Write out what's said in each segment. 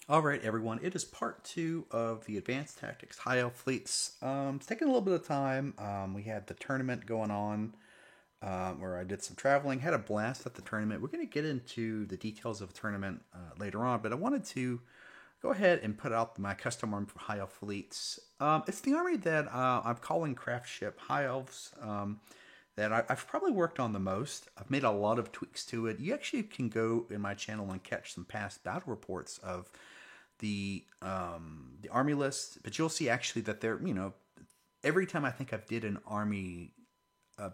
All right, everyone. It is part two of the Advanced Tactics High Elf Fleets. It's taking a little bit of time. We had the tournament going on where I did some traveling, had a blast at the tournament. We're going to get into the details of the tournament later on, but I wanted to go ahead and put out my custom army for High Elf Fleets. It's the army that I'm calling Craft Ship High Elves. I've probably worked on the most. I've made a lot of tweaks to it. You actually can go in my channel and catch some past battle reports of the army list, but you'll see actually that every time I think I've did an army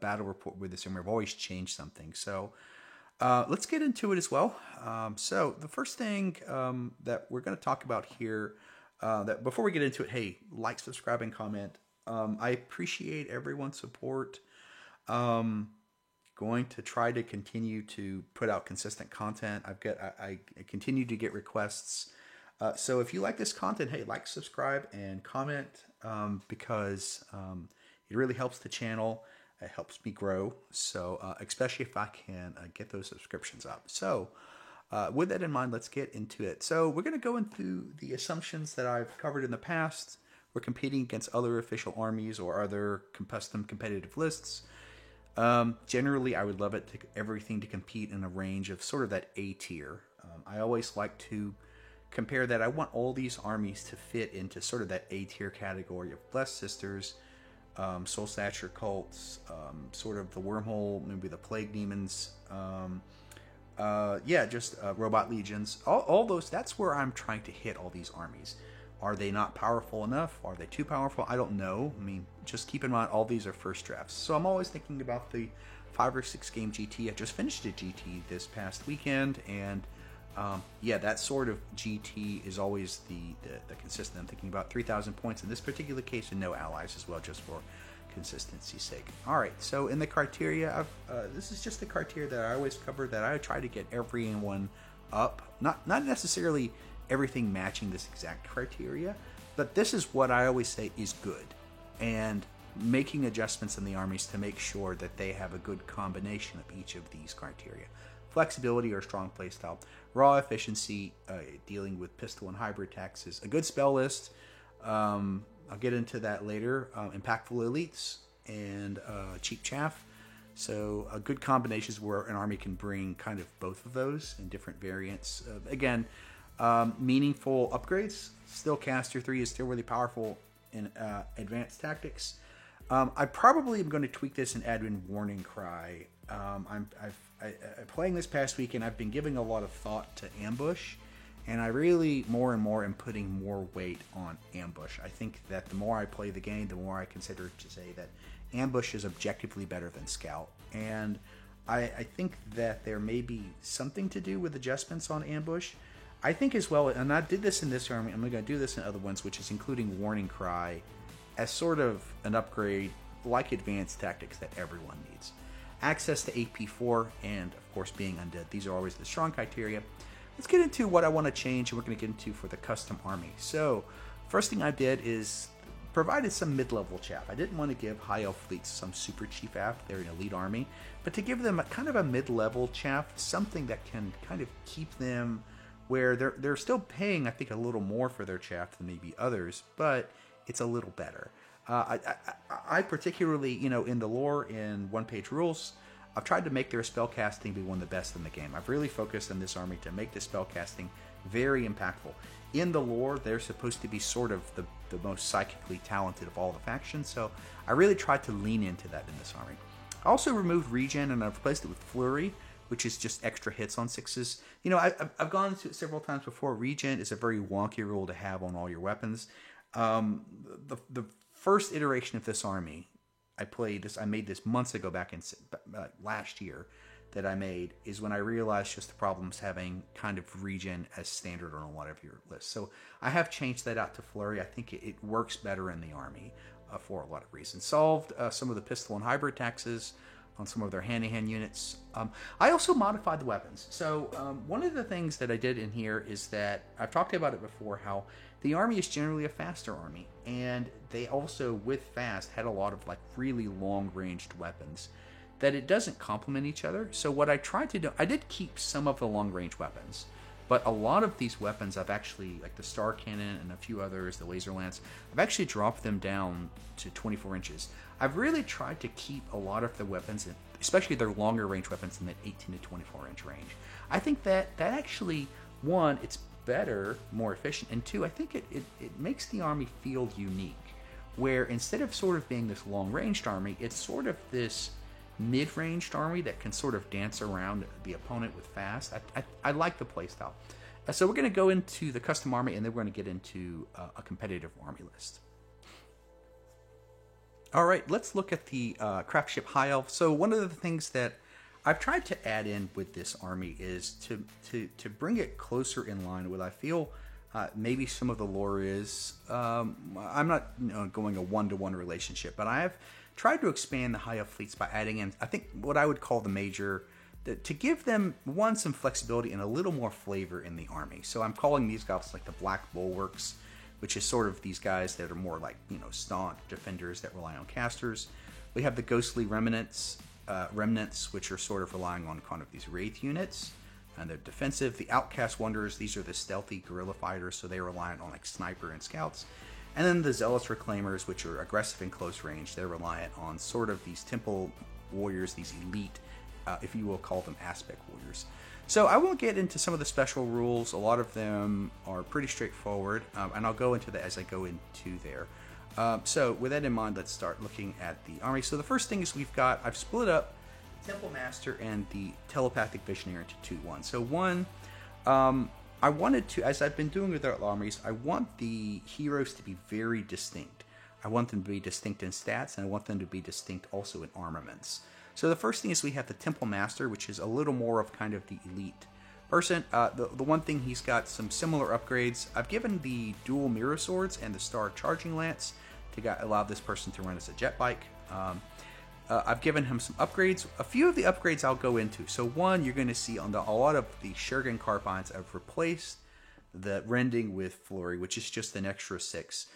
battle report with this army, I've always changed something. So let's get into it as well. So the first thing that we're going to talk about here, that before we get into it, hey, like, subscribe, and comment. I appreciate everyone's support. Going to try to continue to put out consistent content. I continue to get requests. So if you like this content, hey, like, subscribe, and comment because it really helps the channel. It helps me grow. So especially if I can get those subscriptions up. So with that in mind, let's get into it. So we're going to go into the assumptions that I've covered in the past. We're competing against other official armies or other custom competitive lists. Generally, I would love everything to compete in a range of sort of that A tier. I always like to compare that. I want all these armies to fit into sort of that A tier category of Blessed Sisters, Soul Snatcher cults, sort of the Wormhole, maybe the Plague Demons, Robot Legions. All those, that's where I'm trying to hit all these armies. Are they not powerful enough? Are they too powerful? I don't know. I mean, just keep in mind, all these are first drafts. So I'm always thinking about the 5 or 6 game GT. I just finished a GT this past weekend, and that sort of GT is always the consistent. I'm thinking about 3,000 points in this particular case and no allies as well, just for consistency's sake. All right, so in the criteria, this is just the criteria that I always cover, that I try to get everyone up. Not necessarily everything matching this exact criteria, but this is what I always say is good, and making adjustments in the armies to make sure that they have a good combination of each of these criteria. Flexibility or strong playstyle, raw efficiency, dealing with pistol and hybrid taxes, a good spell list. I'll get into that later. Impactful elites and cheap chaff. So good combinations where an army can bring kind of both of those in different variants. Meaningful upgrades. Still, Caster 3 is still really powerful in advanced tactics. I probably am going to tweak this and add in Warning Cry. Playing this past weekend, I've been giving a lot of thought to Ambush, and I really more and more am putting more weight on Ambush. I think that the more I play the game, the more I consider to say that Ambush is objectively better than Scout, and I think that there may be something to do with adjustments on Ambush. I think as well, and I did this in this army, I'm going to do this in other ones, which is including Warning Cry as sort of an upgrade like Advanced Tactics that everyone needs. Access to AP4, and of course being undead. These are always the strong criteria. Let's get into what I want to change, and we're going to get into for the custom army. So first thing I did is provided some mid-level chaff. I didn't want to give High Elf Fleets some super cheap chaff. They're an elite army, but to give them a kind of a mid-level chaff, something that can kind of keep them where they're still paying, I think, a little more for their chaff than maybe others, but it's a little better. I particularly, in the lore, in one-page rules, I've tried to make their spellcasting be one of the best in the game. I've really focused on this army to make the spellcasting very impactful. In the lore, they're supposed to be sort of the most psychically talented of all the factions, so I really tried to lean into that in this army. I also removed Regen, and I've replaced it with Flurry, which is just extra hits on 6s. I've gone into it several times before. Regen is a very wonky rule to have on all your weapons. The first iteration of this army, I made this months ago, back in last year, that I made, is when I realized just the problems having kind of Regen as standard on a lot of your lists. So I have changed that out to Flurry. I think it works better in the army for a lot of reasons. Solved some of the pistol and hybrid taxes on some of their hand-to-hand units. I also modified the weapons. So one of the things that I did in here is that, I've talked about it before, how the army is generally a faster army, and they also, with fast, had a lot of really long-ranged weapons that it doesn't complement each other. So what I tried to do, I did keep some of the long-range weapons, But a lot of these weapons I've actually, like the Star Cannon and a few others, the Laser Lance, I've actually dropped them down to 24 inches. I've really tried to keep a lot of the weapons, especially their longer range weapons, in that 18 to 24 inch range. I think that actually, one, it's better, more efficient, and two, I think it makes the army feel unique, where instead of sort of being this long-ranged army, it's sort of this mid-ranged army that can sort of dance around the opponent with fast. I like the playstyle. So we're going to go into the custom army, and then we're going to get into a competitive army list. All right, let's look at the craft ship High Elf. So one of the things that I've tried to add in with this army is to bring it closer in line with, I feel, maybe some of the lore is. I'm not going a one-to-one relationship, but I have tried to expand the High Elf fleets by adding in, I think, what I would call the major, to give them, one, some flexibility and a little more flavor in the army. So I'm calling these guys like the Black Bulwarks, which is sort of these guys that are more like, staunch defenders that rely on casters. We have the Ghostly Remnants, which are sort of relying on kind of these Wraith units, and they're defensive. The Outcast Wanderers, these are the stealthy guerrilla fighters, so they're reliant on like sniper and scouts. And then the Zealous Reclaimers, which are aggressive in close range. They're reliant on sort of these temple warriors, these elite, if you will call them aspect warriors. So I won't get into some of the special rules. A lot of them are pretty straightforward, and I'll go into that as I go into there. So with that in mind, let's start looking at the army. So the first thing is I've split up Temple Master and the Telepathic Visionary into 2-1. So one, I wanted to, as I've been doing with our armies, I want the heroes to be very distinct. I want them to be distinct in stats, and I want them to be distinct also in armaments. So the first thing is we have the Temple Master, which is a little more of kind of the elite person. The one thing, he's got some similar upgrades. I've given the dual mirror swords and the Star Charging Lance to allow this person to run as a jet bike. I've given him some upgrades. A few of the upgrades I'll go into. So one, you're going to see on a lot of the Shuriken Carbines, I've replaced the rending with Flurry, which is just an extra 6.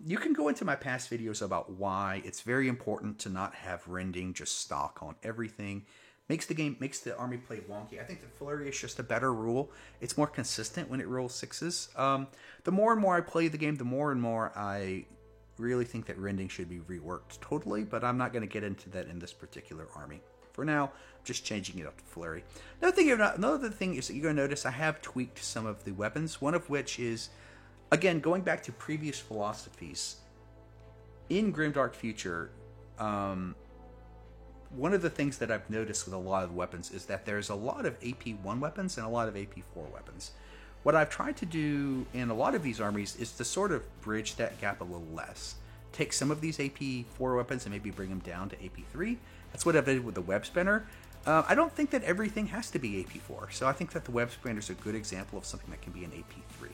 You can go into my past videos about why it's very important to not have rending just stock on everything. Makes the army play wonky. I think the Flurry is just a better rule. It's more consistent when it rolls 6s. The more and more I play the game, the more and more I really think that rending should be reworked totally, but I'm not going to get into that in this particular army. For now, I'm just changing it up to Flurry. Another thing is that you're going to notice I have tweaked some of the weapons, one of which is, again, going back to previous philosophies. In Grimdark Future, one of the things that I've noticed with a lot of the weapons is that there's a lot of AP1 weapons and a lot of AP4 weapons. What I've tried to do in a lot of these armies is to sort of bridge that gap a little less. Take some of these AP4 weapons and maybe bring them down to AP3. That's what I did with the Web Spinner. I don't think that everything has to be AP4, so I think that the Web Spinner is a good example of something that can be an AP3.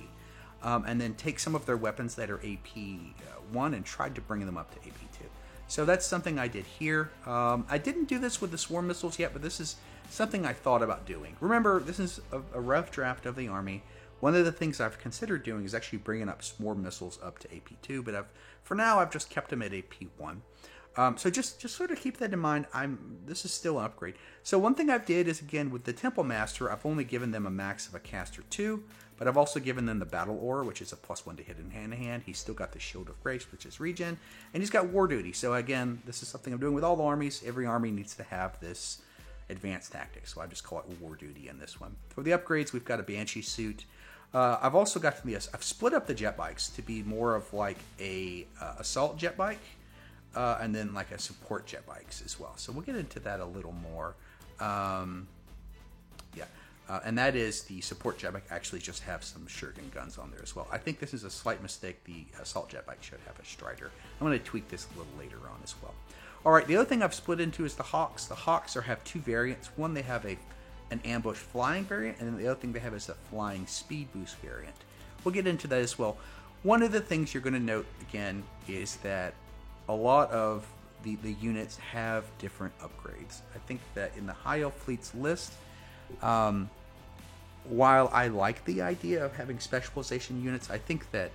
And then take some of their weapons that are AP1 and tried to bring them up to AP2. So that's something I did here. I didn't do this with the Swarm Missiles yet, but this is something I thought about doing. Remember, this is a rough draft of the army. One of the things I've considered doing is actually bringing up Swarm Missiles up to AP2, but for now I've just kept them at AP1. So just sort of keep that in mind. This is still an upgrade. So one thing I've did is, again, with the Temple Master, I've only given them a max of a caster 2, but I've also given them the Battle Aura, which is a +1 to hit in hand-to-hand. He's still got the Shield of Grace, which is regen, and he's got War Duty. So again, this is something I'm doing with all the armies. Every army needs to have this advanced tactics, so I just call it War Duty in this one. For the upgrades, we've got a Banshee suit. I've also got I've split up the jet bikes to be more of like a assault jet bike, and then like a support jet bikes as well. So we'll get into that a little more. And that is the support jet bike actually just have some Shuriken guns on there as well. I think this is a slight mistake. The assault jet bike should have a Strider. I'm going to tweak this a little later on as well. All right, the other thing I've split into is the Hawks. The Hawks have two variants. One, they have an ambush flying variant, and then the other thing they have is a flying speed boost variant. We'll get into that as well. One of the things you're going to note, again, is that a lot of the units have different upgrades. I think that in the High Elf Fleet's list, while I like the idea of having specialization units, I think that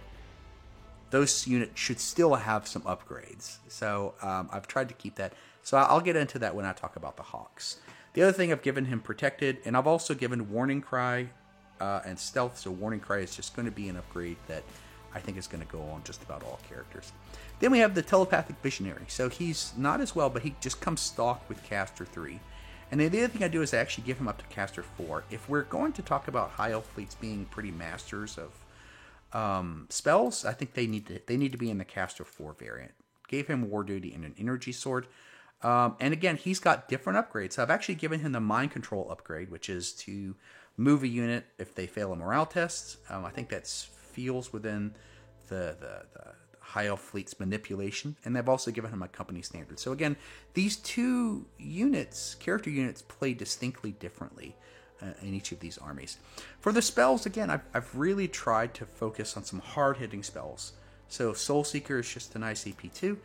those units should still have some upgrades. So I've tried to keep that. So I'll get into that when I talk about the Hawks. The other thing, I've given him Protected, and I've also given Warning Cry and stealth, so Warning Cry is just going to be an upgrade that I think is going to go on just about all characters. Then we have the Telepathic Visionary. So he's not as well, but he just comes stock with Caster 3. And then the other thing I do is I actually give him up to Caster 4. If we're going to talk about High Elf fleets being pretty masters of spells, I think they need to be in the Caster 4 variant. Gave him War Duty and an Energy Sword. And again, he's got different upgrades. So I've actually given him the Mind Control upgrade, which is to move a unit if they fail a morale test. I think that feels within the High Elf fleet's manipulation. And they've also given him a company standard. So again, these two units, character units, play distinctly differently in each of these armies. For the spells, again, I've really tried to focus on some hard-hitting spells. So Soul Seeker is just a nice AP2.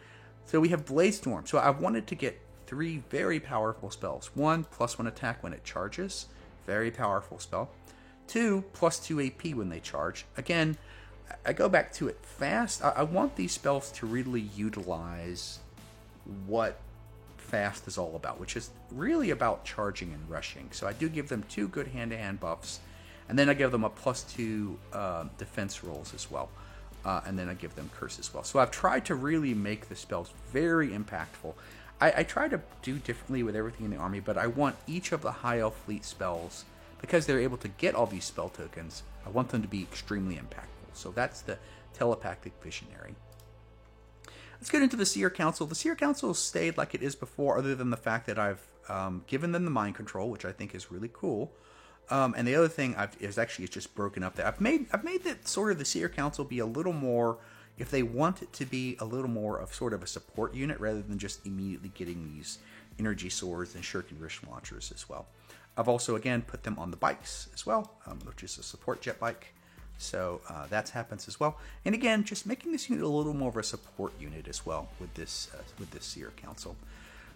So we have Blade Storm. So I wanted to get 3 very powerful spells. 1, +1 attack when it charges. Very powerful spell. 2, +2 AP when they charge. Again, I go back to it fast. I want these spells to really utilize what fast is all about, which is really about charging and rushing. So I do give them 2 good hand-to-hand buffs, and then I give them a +2 defense rolls as well. And then I give them curse as well. So I've tried to really make the spells very impactful. I try to do differently with everything in the army, but I want each of the High Elf fleet spells, because they're able to get all these spell tokens, I want them to be extremely impactful. So that's the Telepathic Visionary. Let's get into the Seer Council. The Seer Council stayed like it is before, other than the fact that I've given them the Mind Control, which I think is really cool. And the other thing is actually it's just broken up there. I've made that sort of the Seer Council be a little more, if they want it to be a little more of sort of a support unit rather than just immediately getting these energy swords and shuriken wrist launchers as well. I've also again put them on the bikes as well, which is a support jet bike. So that happens as well. And again, just making this unit a little more of a support unit as well with this Seer Council.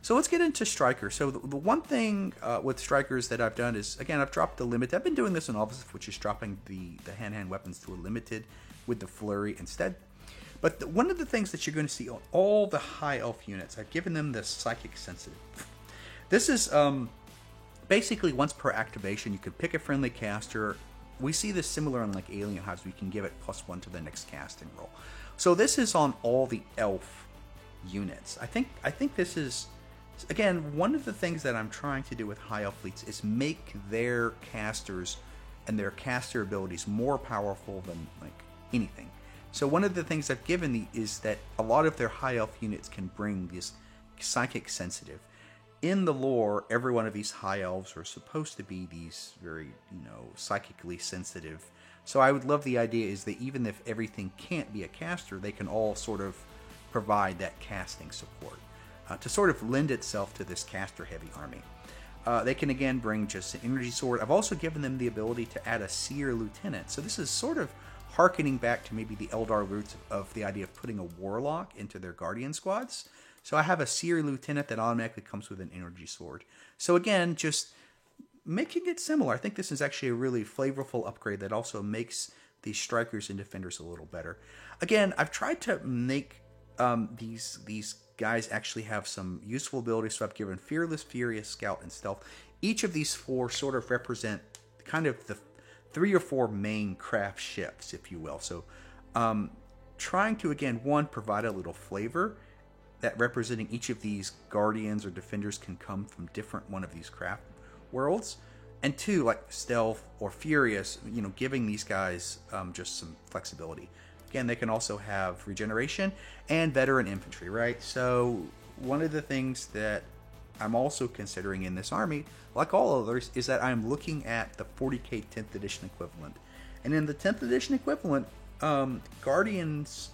So let's get into Striker. So the one thing with Strikers that I've done is, again, I've dropped the limit. I've been doing this in Obelisk, which is dropping the hand-to-hand weapons to a limited with the Flurry instead. But one of the things that you're going to see on all the High Elf units, I've given them the Psychic Sensitive. This is basically once per activation, you can pick a friendly caster. We see this similar in like Alien Hives. We can give it +1 to the next casting roll. So this is on all the Elf units. I think this is, again, one of the things that I'm trying to do with High Elf fleets is make their casters and their caster abilities more powerful than like anything. So one of the things I've given is that a lot of their High Elf units can bring this Psychic Sensitive. In the lore, every one of these High Elves are supposed to be these very, psychically sensitive. So I would love the idea is that even if everything can't be a caster, they can all sort of provide that casting support to sort of lend itself to this caster-heavy army. They can again bring just an energy sword. I've also given them the ability to add a Seer Lieutenant. So this is sort of harkening back to maybe the Eldar roots of the idea of putting a Warlock into their Guardian squads. So I have a Seer Lieutenant that automatically comes with an energy sword. So again, just making it similar. I think this is actually a really flavorful upgrade that also makes these Strikers and Defenders a little better. Again, I've tried to make these guys actually have some useful abilities. So I've given Fearless, Furious, Scout, and Stealth. Each of these 4 sort of represent kind of the 3 or 4 main craft ships, if you will. So trying to, again, 1, provide a little flavor that representing each of these Guardians or Defenders can come from different one of these craft worlds. And 2, like Stealth or Furious, giving these guys just some flexibility. Again, they can also have regeneration and veteran infantry, right? So one of the things that I'm also considering in this army, like all others, is that I'm looking at the 40k 10th edition equivalent. And in the 10th edition equivalent, Guardians,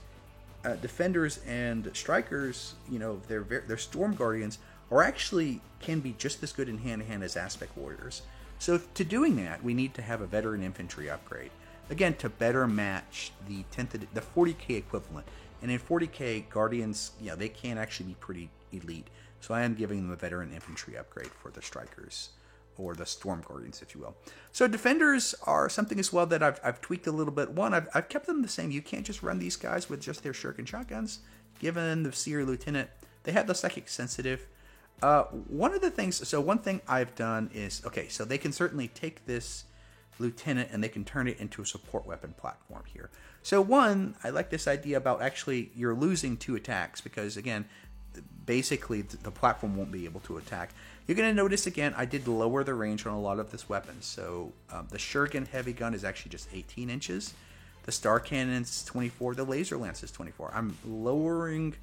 Defenders, and Strikers, their Storm Guardians are actually can be just as good in hand-to-hand as Aspect Warriors. So to doing that, we need to have a veteran infantry upgrade. Again, to better match the 40k equivalent. And in 40k, Guardians, they can actually be pretty elite. So I am giving them a veteran infantry upgrade for the Strikers, or the Storm Guardians, if you will. So Defenders are something as well that I've tweaked a little bit. One, I've kept them the same. You can't just run these guys with just their shuriken shotguns. Given the Seer Lieutenant, they have the Psychic Sensitive. One thing I've done is, okay, so they can certainly take this lieutenant, and they can turn it into a support weapon platform here. So one, I like this idea about actually you're losing 2 attacks because, again, basically the platform won't be able to attack. You're going to notice, again, I did lower the range on a lot of this weapon. So the Shuriken heavy gun is actually just 18 inches. The Star Cannon's 24. The Laser Lance is 24. I'm lowering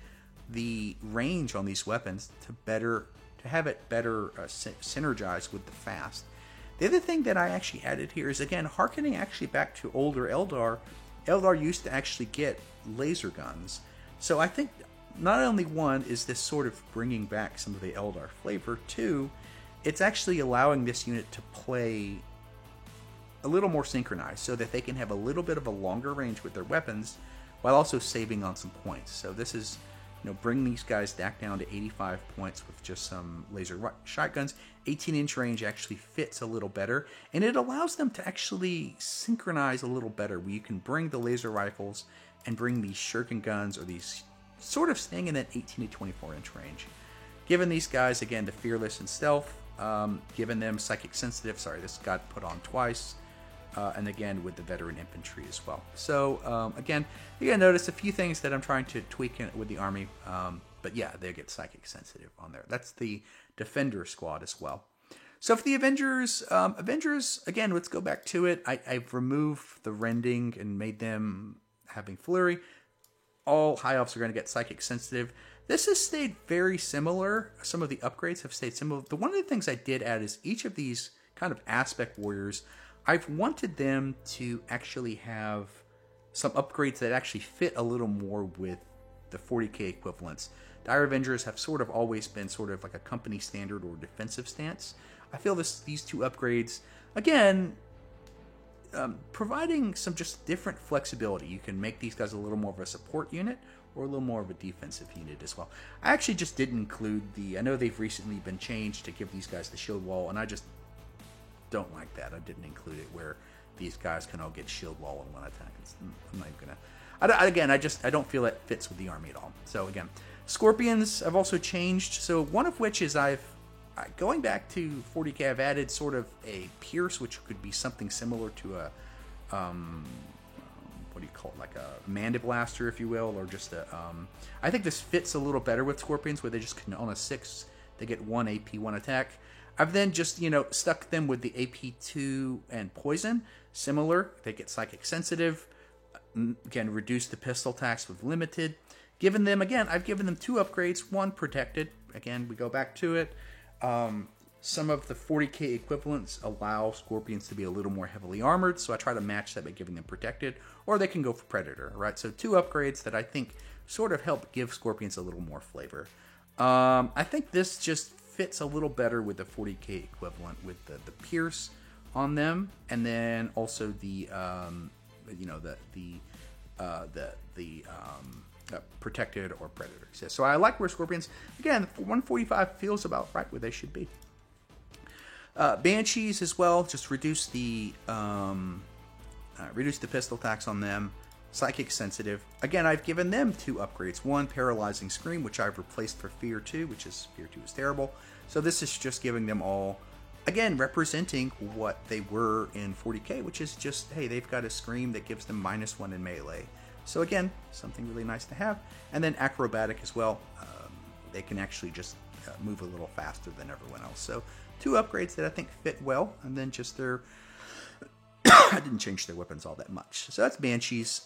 the range on these weapons to have it better synergize with the fast. The other thing that I actually added here is, again, harkening actually back to older Eldar. Eldar used to actually get laser guns. So I think not only one is this sort of bringing back some of the Eldar flavor, two, it's actually allowing this unit to play a little more synchronized so that they can have a little bit of a longer range with their weapons while also saving on some points. So this is, bring these guys back down to 85 points with just some laser shotguns. 18-inch range actually fits a little better, and it allows them to actually synchronize a little better, where you can bring the laser rifles and bring these shuriken guns, or these sort of staying in that 18 to 24-inch range. Giving these guys, again, the Fearless and Stealth, giving them Psychic Sensitive. Sorry, this got put on twice. And again, with the Veteran Infantry as well. So, again, you're going to notice a few things that I'm trying to tweak with the Army. But yeah, they get Psychic Sensitive on there. That's the Defender squad as well. So for the Avengers, again, let's go back to it. I've removed the Rending and made them having Flurry. All High Elves are going to get Psychic Sensitive. This has stayed very similar. Some of the upgrades have stayed similar. One of the things I did add is each of these kind of Aspect Warriors, I've wanted them to actually have some upgrades that actually fit a little more with the 40k equivalents. Dire Avengers have sort of always been sort of like a company standard or defensive stance. I feel these two upgrades, again, providing some just different flexibility. You can make these guys a little more of a support unit or a little more of a defensive unit as well. I actually just didn't include I know they've recently been changed to give these guys the shield wall, and I just don't like that. I didn't include it where these guys can all get shield wall in one attack. I'm not even gonna. I don't feel that fits with the Army at all. So again, Scorpions I've also changed. So one of which is going back to 40k, I've added sort of a Pierce, which could be something similar to a what do you call it, like a Mandiblaster, if you will, or just a. I think this fits a little better with Scorpions, where they just can, on a 6 they get 1 AP, 1 attack. I've then just, stuck them with the AP2 and Poison. Similar, they get Psychic Sensitive. Again, reduce the pistol attacks with Limited. I've given them 2 upgrades. 1, Protected. Again, we go back to it. Some of the 40k equivalents allow Scorpions to be a little more heavily armored, so I try to match that by giving them Protected. Or they can go for Predator, right? So 2 upgrades that I think sort of help give Scorpions a little more flavor. I think this just fits a little better with the 40k equivalent with the Pierce on them, and then also the Protected or Predator. So I like where Scorpions, again, 145 feels about right where they should be. Banshees as well, just reduce the pistol attacks on them. Psychic Sensitive. Again, I've given them 2 upgrades. 1, Paralyzing Scream, which I've replaced for Fear 2, Fear 2 is terrible. So this is just giving them all, again, representing what they were in 40k, which is just, hey, they've got a Scream that gives them -1 in melee. So again, something really nice to have. And then Acrobatic as well. They can actually just move a little faster than everyone else. So 2 upgrades that I think fit well, and then just their I didn't change their weapons all that much. So that's Banshees.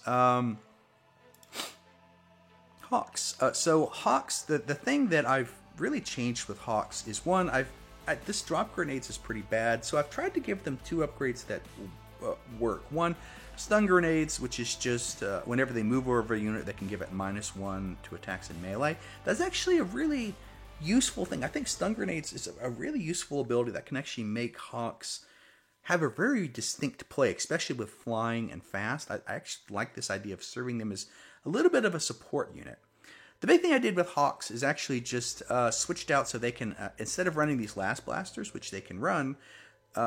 Hawks. So Hawks, the thing that I've really changed with Hawks is, one, this drop grenades is pretty bad, so I've tried to give them 2 upgrades that work. 1, stun grenades, which is just whenever they move over a unit, they can give it -1 to attacks in melee. That's actually a really useful thing. I think stun grenades is a really useful ability that can actually make Hawks have a very distinct play, especially with flying and fast. I actually like this idea of serving them as a little bit of a support unit. The big thing I did with Hawks is actually just switched out so they can, instead of running these Last Blasters, which they can run,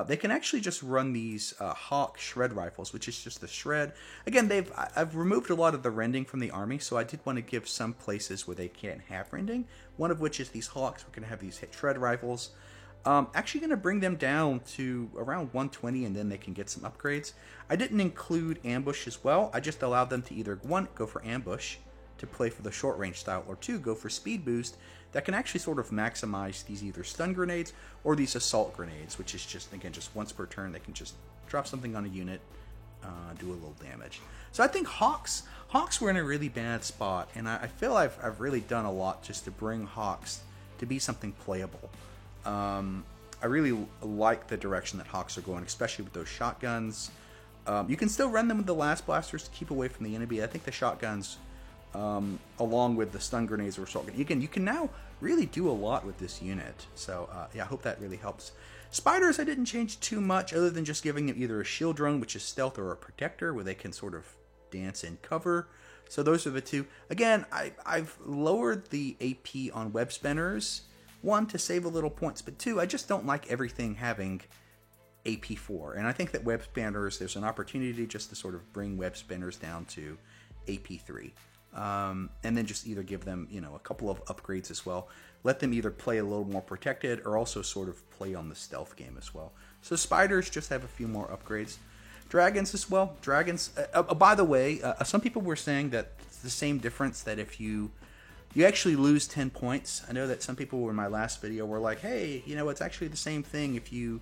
they can actually just run these Hawk Shred Rifles, which is just the Shred. Again, I've removed a lot of the rending from the Army, so I did want to give some places where they can't have rending, one of which is these Hawks. We're going to have these Shred Rifles. Actually going to bring them down to around 120, and then they can get some upgrades. I didn't include ambush as well. I just allowed them to either, one, go for ambush to play for the short range style, or two, go for speed boost that can actually sort of maximize these either stun grenades or these assault grenades, which is just, again, just once per turn. They can just drop something on a unit, do a little damage. So I think Hawks were in a really bad spot, and I feel I've really done a lot just to bring Hawks to be something playable. I really like the direction that Hawks are going, especially with those shotguns. You can still run them with the Last Blasters to keep away from the enemy. I think the shotguns, along with the stun grenades or assault grenades, you can now really do a lot with this unit. So yeah, I hope that really helps. Spiders, I didn't change too much, other than just giving them either a shield drone, which is stealth, or a protector, where they can sort of dance in cover. So those are the two. Again, I've lowered the AP on web spinners. One, to save a little points, but two, I just don't like everything having AP4. And I think that web spinners, there's an opportunity just to sort of bring web spinners down to AP3. And then just either give them, a couple of upgrades as well. Let them either play a little more protected or also sort of play on the stealth game as well. So spiders just have a few more upgrades. Dragons as well. Dragons, by the way, some people were saying that it's the same difference, that if you actually lose 10 points. I know that some people in my last video were like, hey, it's actually the same thing if you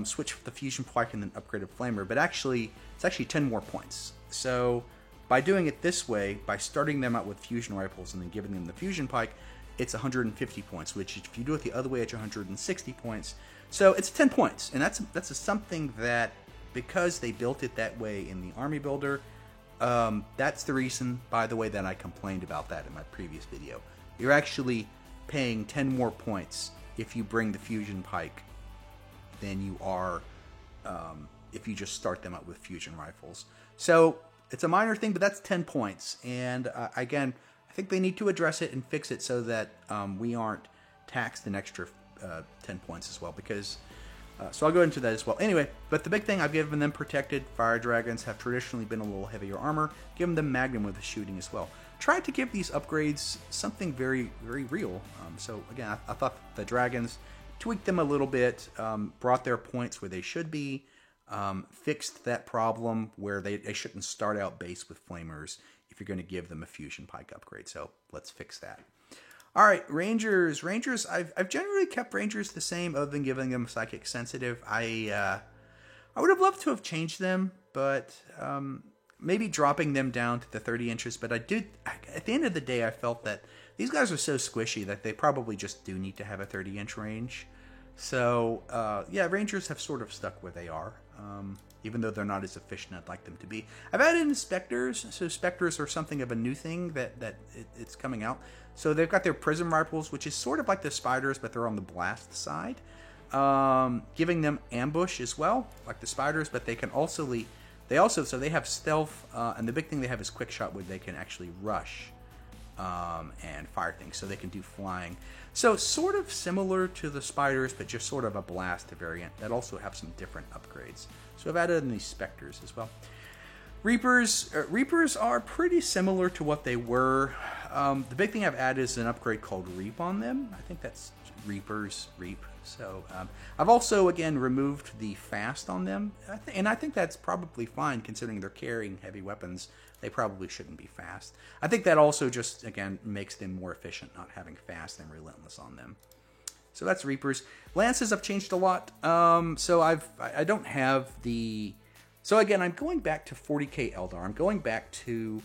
switch the Fusion Pike and then upgrade a Flamer. But actually, it's actually 10 more points. So by doing it this way, by starting them out with Fusion Rifles and then giving them the Fusion Pike, it's 150 points, which if you do it the other way, it's 160 points. So it's 10 points. And that's something that, because they built it that way in the Army Builder, that's the reason, by the way, that I complained about that in my previous video. You're actually paying 10 more points if you bring the Fusion Pike than you are if you just start them out with Fusion Rifles. So it's a minor thing, but that's 10 points. And again, I think they need to address it and fix it so that we aren't taxed an extra 10 points as well, because... so I'll go into that as well. Anyway, but the big thing, I've given them protected. Fire Dragons have traditionally been a little heavier armor. Given them Magnum with the shooting as well. Tried to give these upgrades something very, very real. So again, I thought the Dragons tweaked them a little bit, brought their points where they should be, fixed that problem where they shouldn't start out base with Flamers if you're going to give them a Fusion Pike upgrade. So let's fix that. All right, Rangers. I've generally kept Rangers the same, other than giving them Psychic Sensitive. I would have loved to have changed them, but maybe dropping them down to the 30 inches. But at the end of the day, I felt that these guys are so squishy that they probably just do need to have a 30-inch range. So, yeah, Rangers have sort of stuck where they are, even though they're not as efficient as I'd like them to be. I've added in Spectres, so Spectres are something of a new thing that it's coming out. So they've got their Prism Rifles, which is sort of like the Spiders, but they're on the blast side. Giving them Ambush as well, like the Spiders, but they can also so they have Stealth, and the big thing they have is Quick Shot, where they can actually rush and fire things, so they can do flying. So sort of similar to the Spiders, but just sort of a blast variant that also have some different upgrades. So I've added in these Spectres as well. Reapers are pretty similar to what they were. The big thing I've added is an upgrade called Reap on them. I think that's Reapers, Reap. So I've also, again, removed the fast on them. And I think that's probably fine, considering they're carrying heavy weapons. They probably shouldn't be fast. I think that also just, again, makes them more efficient, not having fast and relentless on them. So that's Reapers. Lances I've changed a lot. So I don't have the... So again, I'm going back to 40k Eldar. I'm going back to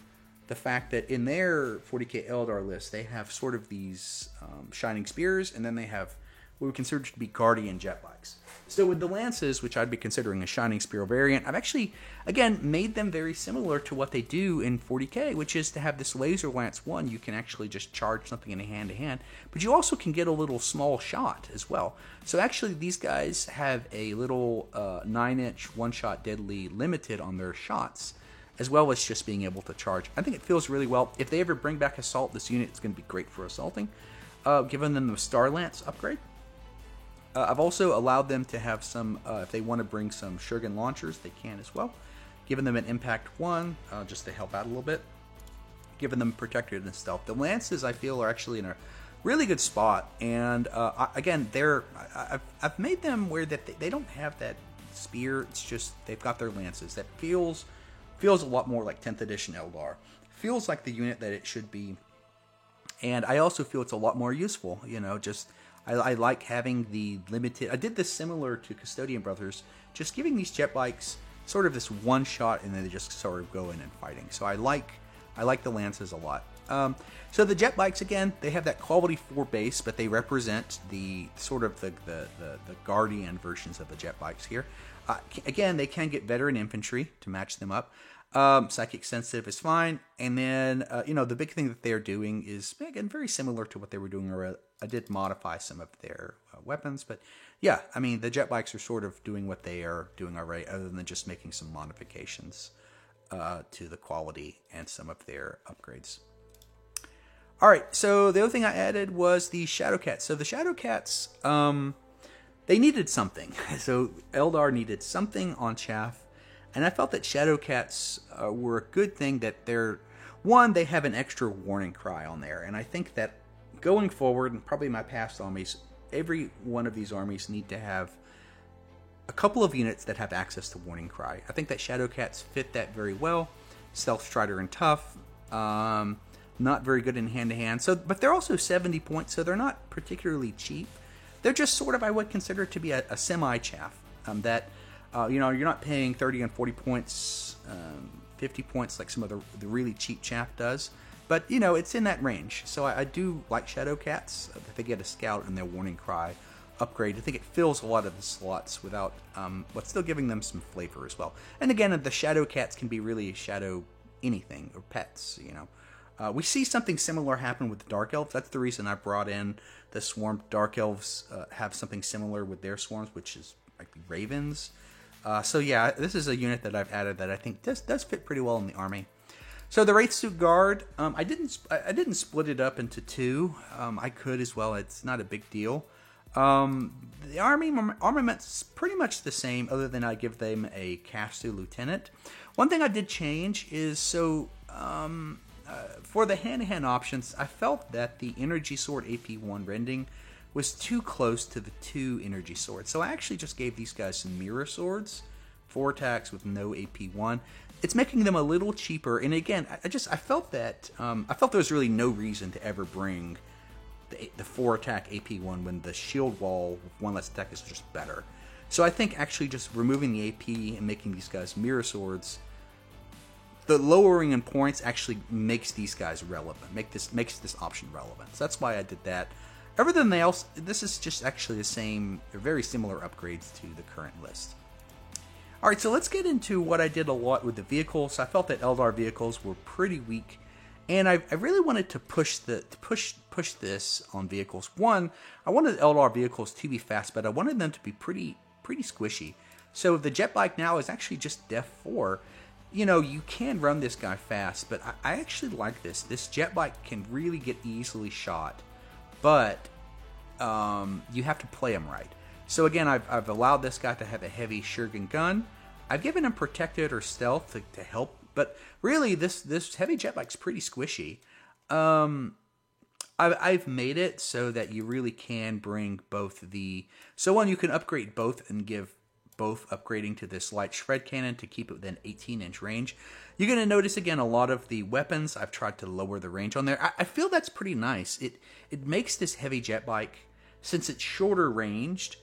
the fact that in their 40k Eldar list, they have sort of these Shining Spears, and then they have what we consider to be Guardian jet bikes. So with the Lances, which I'd be considering a Shining Spear variant, I've actually, again, made them very similar to what they do in 40k, which is to have this Laser Lance 1. You can actually just charge something in a hand-to-hand, but you also can get a little small shot as well. So actually, these guys have a little 9-inch one-shot deadly limited on their shots, as well as just being able to charge. I think it feels really well. If they ever bring back Assault, this unit is going to be great for assaulting. Giving them the Star Lance upgrade. I've also allowed them to have some, if they want to bring some Shogun launchers, they can as well. Giving them an Impact 1, just to help out a little bit. Giving them Protected and Stealth. The Lances, I feel, are actually in a really good spot. And again, I've made them where that they don't have that spear. It's just they've got their lances. That feels a lot more like 10th edition Eldar. Feels like the unit that it should be. And I also feel it's a lot more useful. You know, just I like having the limited. I did this similar to Custodian Brothers, just giving these jet bikes sort of this one shot, and then they just sort of go in and fighting. So I like the lances a lot. So the jet bikes, again, they have that quality 4 base, but they represent the sort of the Guardian versions of the jet bikes here. Again, they can get veteran infantry to match them up. Psychic sensitive is fine. And then, the big thing that they're doing is, again, very similar to what they were doing already. I did modify some of their weapons, but yeah, I mean, the jet bikes are sort of doing what they are doing already, other than just making some modifications to the quality and some of their upgrades. All right, so the other thing I added was the Shadowcats. So the Shadowcats, they needed something. So Eldar needed something on Chaff, and I felt that Shadowcats were a good thing. That they have an extra warning cry on there, and I think that going forward, and probably my past armies, every one of these armies need to have a couple of units that have access to warning cry. I think that Shadowcats fit that very well. Stealth Strider and Tough. Not very good in hand-to-hand. But they're also 70 points, so they're not particularly cheap. They're just sort of, I would consider to be a semi-chaff. You're not paying 30 and 40 points, 50 points like some of the really cheap chaff does. But, it's in that range. So I do like Shadowcats. If they get a Scout and their Warning Cry upgrade, I think it fills a lot of the slots without, but still giving them some flavor as well. And again, the Shadowcats can be really shadow anything, or pets, We see something similar happen with the Dark Elves. That's the reason I brought in the Swarm. Dark Elves have something similar with their swarms, which is like Ravens. So yeah, this is a unit that I've added that I think does fit pretty well in the army. So the Wraithsuit Guard, I didn't split it up into 2. I could as well. It's not a big deal. The armament's pretty much the same, other than I give them a Castu Lieutenant. One thing I did change is for the hand-to-hand options, I felt that the Energy Sword AP1 rending was too close to the 2 Energy Swords. So I actually just gave these guys some Mirror Swords, 4 attacks with no AP1. It's making them a little cheaper. And again, I felt that there was really no reason to ever bring the 4 attack AP1 when the shield wall with 1 less attack is just better. So I think actually just removing the AP and making these guys Mirror Swords, the lowering in points actually makes these guys relevant, makes this option relevant. So that's why I did that. Everything else, this is just actually the same, very similar upgrades to the current list. Alright, so let's get into what I did a lot with the vehicles. I felt that Eldar vehicles were pretty weak, and I really wanted to push this on vehicles. One, I wanted Eldar vehicles to be fast, but I wanted them to be pretty squishy. So the jet bike now is actually just Def 4. You can run this guy fast, but I actually like this. This jet bike can really get easily shot, but you have to play him right. So again, I've allowed this guy to have a heavy Shurgan gun. I've given him Protected or Stealth to help, but really this heavy jet bike's pretty squishy. I've made it so that you really can bring both you can upgrade both and give both upgrading to this light shred cannon to keep it within 18-inch range. You're going to notice, again, a lot of the weapons, I've tried to lower the range on there. I feel that's pretty nice. It makes this heavy jet bike, since it's shorter ranged,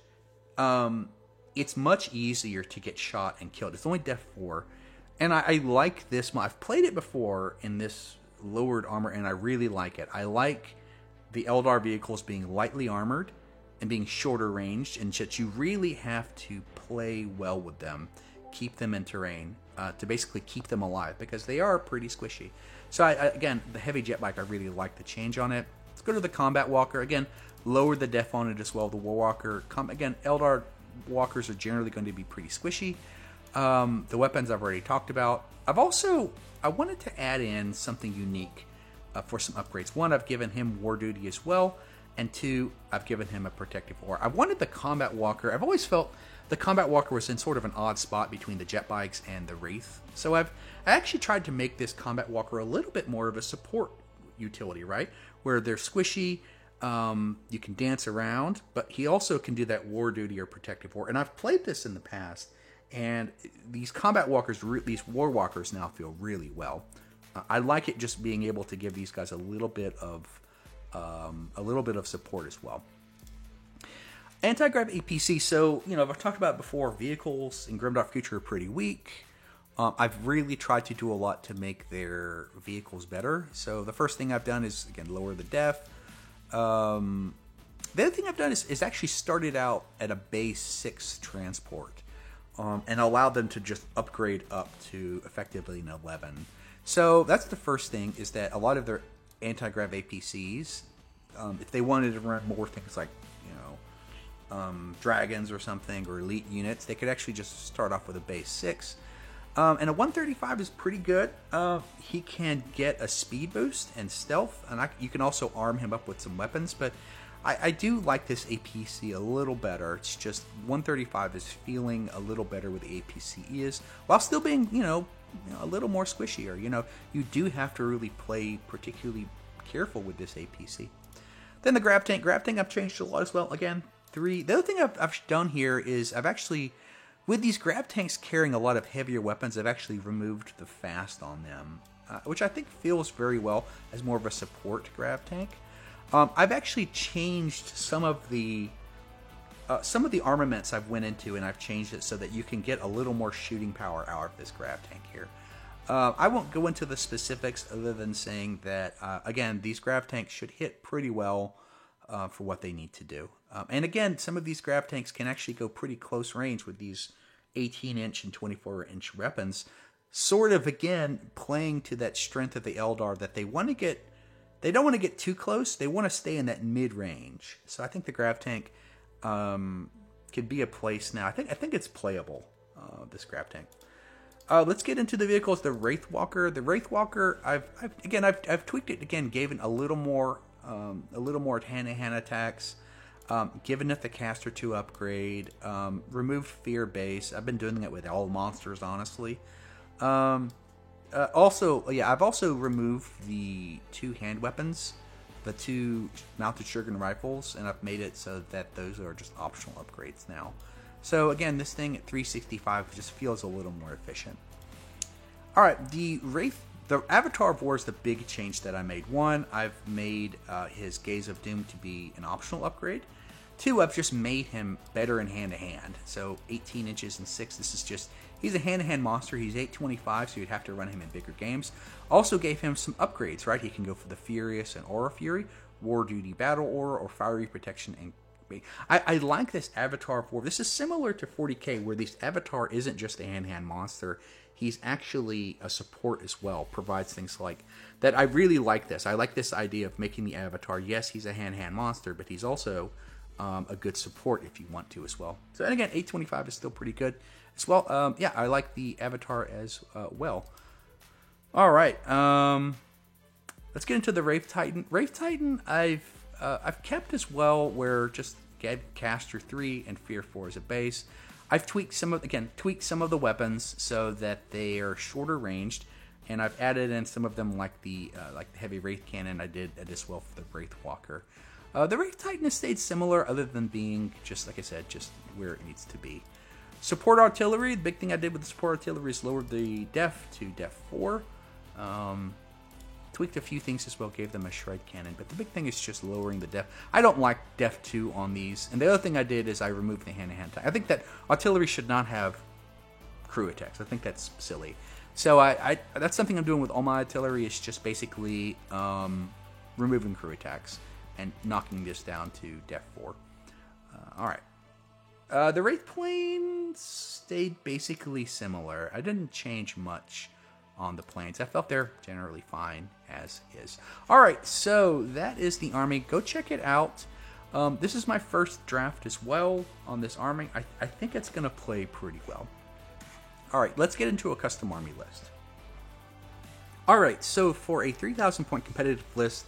it's much easier to get shot and killed. It's only Def 4. And I like this. I've played it before in this lowered armor, and I really like it. I like the Eldar vehicles being lightly armored and being shorter ranged, and that you really have to play well with them, keep them in terrain, to basically keep them alive, because they are pretty squishy. So again, the heavy jet bike, I really like the change on it. Let's go to the Combat Walker. Again, lower the def on it as well. The War Walker, again, Eldar Walkers are generally going to be pretty squishy. The weapons I've already talked about. I wanted to add in something unique for some upgrades. 1, I've given him War Duty as well. And 2, I've given him a Protective Aura. I wanted the Combat Walker. I've always felt the Combat Walker was in sort of an odd spot between the jet bikes and the Wraith. So I actually tried to make this Combat Walker a little bit more of a support utility, right? Where they're squishy, You can dance around, but he also can do that war duty or protective war. And I've played this in the past, and these combat walkers, these war walkers now feel really well. I like it just being able to give these guys a little bit of support as well. Anti-grav APC. So I've talked about it before. Vehicles in Grimdark Future are pretty weak. I've really tried to do a lot to make their vehicles better. So the first thing I've done is, again, lower the def. The other thing I've done is actually started out at a base 6 transport and allowed them to just upgrade up to effectively an 11. So that's the first thing, is that a lot of their anti-grav APCs, if they wanted to run more things like dragons or something, or elite units, they could actually just start off with a base 6. And a 135 is pretty good. He can get a speed boost and stealth, and you can also arm him up with some weapons, but I do like this APC a little better. It's just 135 is feeling a little better with the APC is, while still being, a little more squishier. You do have to really play particularly careful with this APC. Then the Grav Tank. Grav Tank I've changed a lot as well. Again, 3. The other thing I've done here is I've actually, with these Grav Tanks carrying a lot of heavier weapons, I've actually removed the fast on them, which I think feels very well as more of a support Grav Tank. I've actually changed some of the armaments I've went into, and I've changed it so that you can get a little more shooting power out of this Grav Tank here. I won't go into the specifics other than saying that, again, these Grav Tanks should hit pretty well for what they need to do. And again, some of these Grav Tanks can actually go pretty close range with these 18-inch and 24-inch weapons, sort of, again, playing to that strength of the Eldar, that they want to get. They don't want to get too close. They want to stay in that mid-range. So I think the Grav Tank could be a place now. I think it's playable, this Grav Tank. Let's get into the vehicles. The Wraithwalker. The Wraithwalker, I've tweaked it again, gave it a little more hand-to-hand attacks, given it the Caster 2 upgrade, removed Fear Base. I've been doing it with all monsters, honestly. I've also removed the 2 hand weapons, the 2 mounted Shuriken rifles, and I've made it so that those are just optional upgrades now. So again, this thing at 365 just feels a little more efficient. All right, the Avatar of War is the big change that I made. 1, I've made his Gaze of Doom to be an optional upgrade. 2, I've just made him better in hand-to-hand. So 18 inches and 6, this is just, he's a hand-to-hand monster. He's 825, so you'd have to run him in bigger games. Also gave him some upgrades, right? He can go for the Furious and Aura Fury, War Duty Battle Aura, or Fiery Protection. And I like this Avatar of War. This is similar to 40k, where this Avatar isn't just a hand-to-hand monster. He's actually a support as well, provides things like that. I really like this. I like this idea of making the Avatar, yes, he's a hand-to-hand monster, but he's also a good support if you want to as well. So, and again, 825 is still pretty good as well. I like the Avatar as well. All right, let's get into the Wraith Titan. Wraith Titan, I've kept as well, where just get Caster 3 and Fear 4 as a base. I've tweaked some of the weapons so that they are shorter ranged, and I've added in some of them like the heavy Wraith Cannon I did as well for the Wraithwalker. The Wraith Titan has stayed similar, other than being, just like I said, just where it needs to be. Support Artillery, the big thing I did with the Support Artillery is lowered the def to def 4. Tweaked a few things as well, gave them a Shred Cannon, but the big thing is just lowering the def. I don't like def 2 on these, and the other thing I did is I removed the hand-to-hand attack. I think that Artillery should not have crew attacks. I think that's silly. So that's something I'm doing with all my Artillery, is just basically removing crew attacks and knocking this down to def 4. Alright. The Wraith Planes stayed basically similar. I didn't change much on the planes. I felt they're generally fine as is. Alright, so that is the army. Go check it out. This is my first draft as well on this army. I think it's going to play pretty well. Alright, let's get into a custom army list. Alright, so for a 3,000 point competitive list,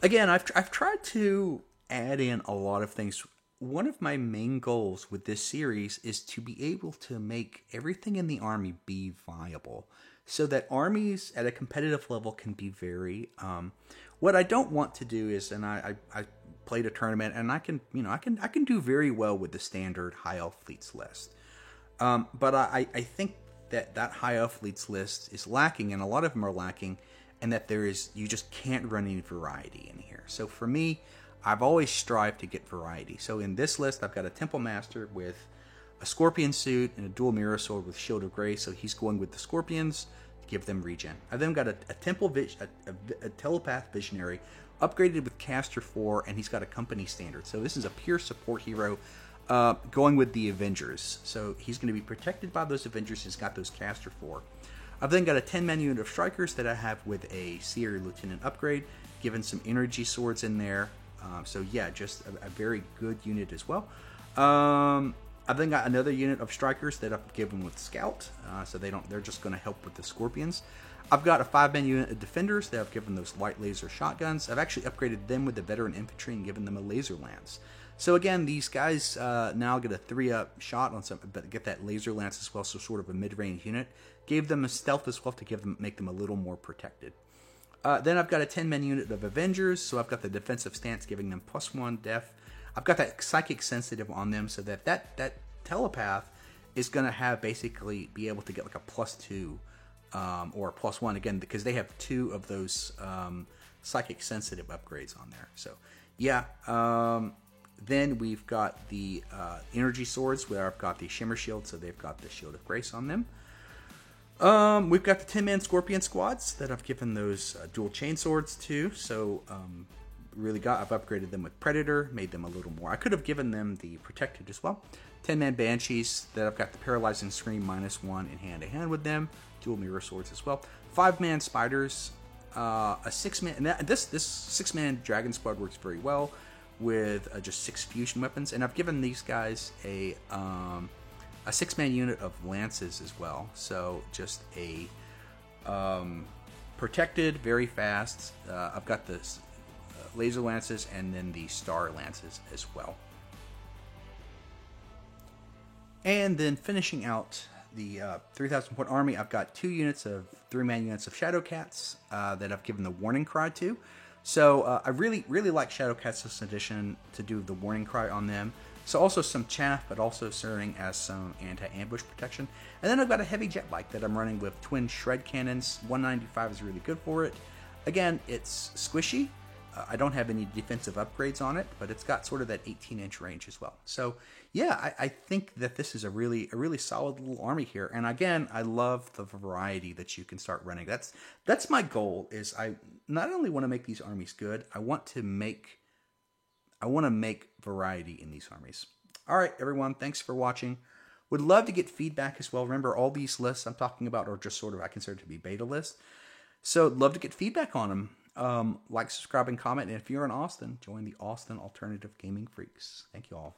again, I've tried to add in a lot of things. One of my main goals with this series is to be able to make everything in the army be viable, so that armies at a competitive level can be very... what I don't want to do is, and I played a tournament, and I can do very well with the standard high elf fleets list. But I think that high elf fleets list is lacking, and a lot of them are lacking, and that you just can't run any variety in here. So for me, I've always strived to get variety. So in this list, I've got a Temple Master with a Scorpion suit and a dual mirror sword with Shield of Grace. So he's going with the Scorpions to give them regen. I've then got a Telepath Visionary upgraded with Caster 4, and he's got a Company Standard. So this is a pure support hero going with the Avengers. So he's going to be protected by those Avengers. He's got those Caster 4. I've then got a 10-man unit of Strikers that I have with a Seer Lieutenant upgrade, given some Energy Swords in there. So yeah, just a very good unit as well. I've then got another unit of Strikers that I've given with Scout, so they're just going to help with the Scorpions. I've got a 5-man unit of Defenders that I've given those light laser shotguns. I've actually upgraded them with the Veteran Infantry and given them a Laser Lance. So again, these guys now get a 3-up shot on something, but get that Laser Lance as well, so sort of a mid-range unit. Gave them a Stealth as well to make them a little more protected. Then I've got a 10-man unit of Avengers, so I've got the Defensive Stance giving them +1 def. I've got that Psychic Sensitive on them, so that Telepath is going to have basically be able to get like a +2 or +1 again, because they have 2 of those Psychic Sensitive upgrades on there. So yeah, then we've got the Energy Swords where I've got the Shimmer Shield, so they've got the Shield of Grace on them. We've got the 10-man Scorpion squads that I've given those dual chain swords to. So I've upgraded them with Predator, made them a little more. I could have given them the Protected as well. 10-man Banshees that I've got the Paralyzing Scream -1 in hand-to-hand with them. Dual mirror swords as well. 5-man Spiders, a 6-man, and this 6-man Dragon Squad works very well with just 6 fusion weapons, and I've given these guys a 6-man unit of Lances as well. So just a protected, very fast. I've got the Laser Lances and then the Star Lances as well. And then finishing out the 3,000 point army, I've got 2 units of 3-man units of Shadowcats that I've given the Warning Cry to. So I really like Shadowcats this edition to do the Warning Cry on them. So also some chaff, but also serving as some anti-ambush protection. And then I've got a heavy jet bike that I'm running with twin shred cannons. 195 is really good for it. Again, it's squishy. I don't have any defensive upgrades on it, but it's got sort of that 18-inch range as well. So yeah, I think that this is a really solid little army here. And again, I love the variety that you can start running. That's my goal. Is I not only want to make these armies good, I want to make variety in these armies. All right, everyone, thanks for watching. Would love to get feedback as well. Remember, all these lists I'm talking about are just sort of, I consider to be beta lists. So love to get feedback on them. Like, subscribe, and comment. And if you're in Austin, join the Austin Alternative Gaming Freaks. Thank you all.